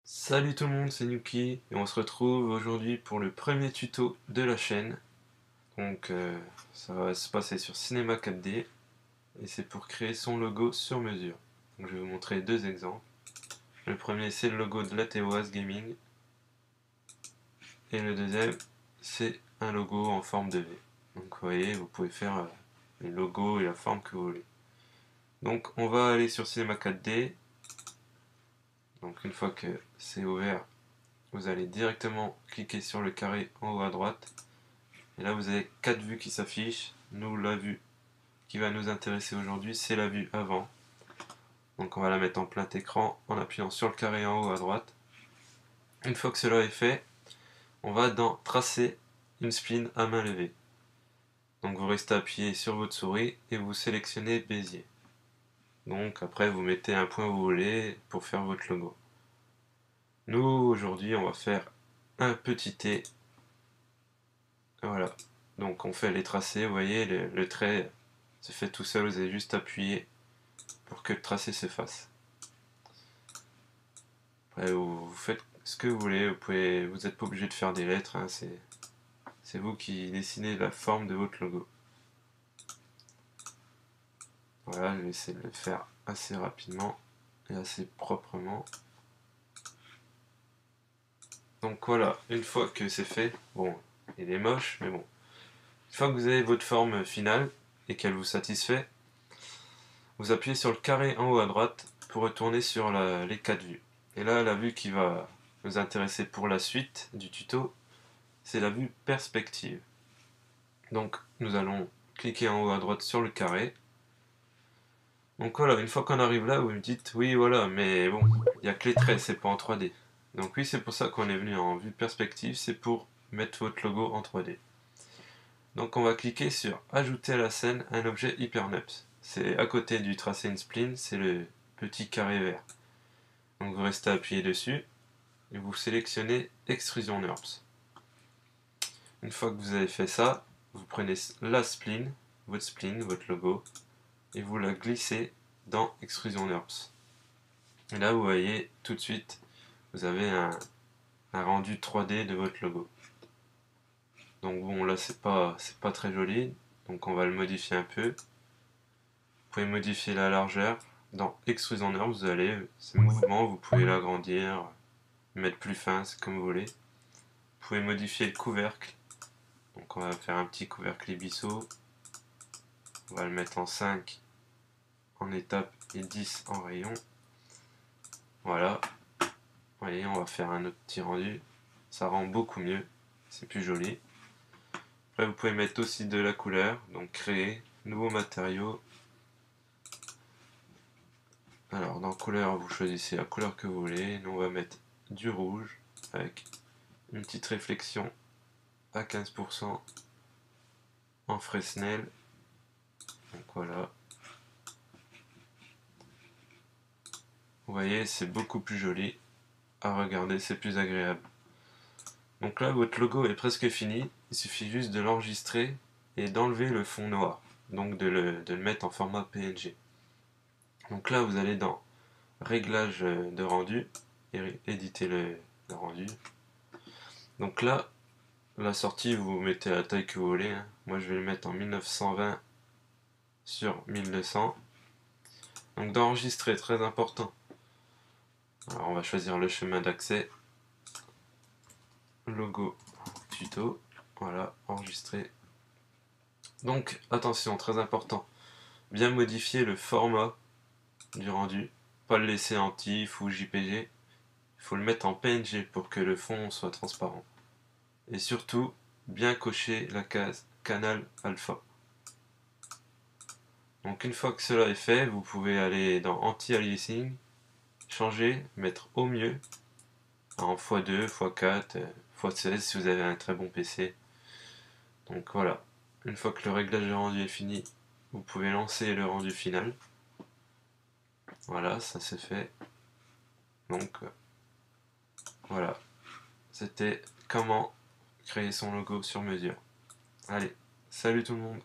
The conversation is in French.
Salut tout le monde, c'est Nuki et on se retrouve aujourd'hui pour le premier tuto de la chaîne. Donc ça va se passer sur Cinema 4D et c'est pour créer son logo sur mesure. Donc je vais vous montrer deux exemples. Le premier c'est le logo de l'Ateoas Gaming et le deuxième c'est un logo en forme de V. Donc vous voyez, vous pouvez faire les logos et la forme que vous voulez. Donc on va aller sur Cinema 4D. Donc une fois que c'est ouvert, vous allez directement cliquer sur le carré en haut à droite. Et là, vous avez 4 vues qui s'affichent. Nous, la vue qui va nous intéresser aujourd'hui, c'est la vue avant. Donc on va la mettre en plein écran en appuyant sur le carré en haut à droite. Une fois que cela est fait, on va dans Tracer une spline à main levée. Donc vous restez appuyé sur votre souris et vous sélectionnez Bézier. Donc après, vous mettez un point où vous voulez pour faire votre logo. Nous, aujourd'hui, on va faire un petit T. Voilà. Donc on fait les tracés, vous voyez, le trait se fait tout seul, vous avez juste appuyé pour que le tracé se fasse. Après, vous faites ce que vous voulez, vous n'êtes pas obligé de faire des lettres, hein, c'est vous qui dessinez la forme de votre logo. Voilà, je vais essayer de le faire assez rapidement et assez proprement. Donc voilà, une fois que c'est fait, bon, il est moche, mais bon. Une fois que vous avez votre forme finale et qu'elle vous satisfait, vous appuyez sur le carré en haut à droite pour retourner sur les 4 vues. Et là, la vue qui va nous intéresser pour la suite du tuto, c'est la vue perspective. Donc nous allons cliquer en haut à droite sur le carré. Donc voilà, une fois qu'on arrive là, vous me dites oui voilà, mais bon, il n'y a que les traits, c'est pas en 3D. Donc oui, c'est pour ça qu'on est venu en vue perspective, c'est pour mettre votre logo en 3D. Donc on va cliquer sur ajouter à la scène un objet HyperNURBS. C'est à côté du tracé in spline, c'est le petit carré vert. Donc vous restez appuyé dessus et vous sélectionnez extrusion NURBS. Une fois que vous avez fait ça, vous prenez la spline, votre logo, et vous la glissez dans extrusion NURBS. Et là vous voyez tout de suite, vous avez un rendu 3D de votre logo. Donc bon là c'est pas très joli, donc on va le modifier un peu. Vous pouvez modifier la largeur. Dans extrusion NURBS, vous allez, ce mouvement, vous pouvez l'agrandir, mettre plus fin, c'est comme vous voulez. Vous pouvez modifier le couvercle. Donc on va faire un petit couvercle Ibiso. On va le mettre en 5 en étape et 10 en rayon. Voilà. Vous voyez, on va faire un autre petit rendu. Ça rend beaucoup mieux. C'est plus joli. Après, vous pouvez mettre aussi de la couleur. Donc créer, nouveau matériau. Alors dans couleur, vous choisissez la couleur que vous voulez. Nous on va mettre du rouge avec une petite réflexion à 15% en Fresnel. Donc voilà. Vous voyez, c'est beaucoup plus joli à regarder, c'est plus agréable. Donc là, votre logo est presque fini. Il suffit juste de l'enregistrer et d'enlever le fond noir. Donc de le mettre en format PNG. Donc là, vous allez dans Réglages de rendu et éditer le rendu. Donc là, la sortie, vous mettez la taille que vous voulez, hein. Moi, je vais le mettre en 1920 sur 1200. Donc d'enregistrer, très important. Alors on va choisir le chemin d'accès. Logo, tuto. Voilà, enregistrer. Donc attention, très important. Bien modifier le format du rendu. Pas le laisser en TIFF ou JPG. Il faut le mettre en PNG pour que le fond soit transparent. Et surtout, bien cocher la case canal alpha. Donc une fois que cela est fait, vous pouvez aller dans Anti-Aliasing, changer, mettre au mieux, en x2, x4, x16 si vous avez un très bon PC. Donc voilà, une fois que le réglage de rendu est fini, vous pouvez lancer le rendu final. Voilà, ça c'est fait. Donc voilà, c'était comment créer son logo sur mesure. Allez, salut tout le monde!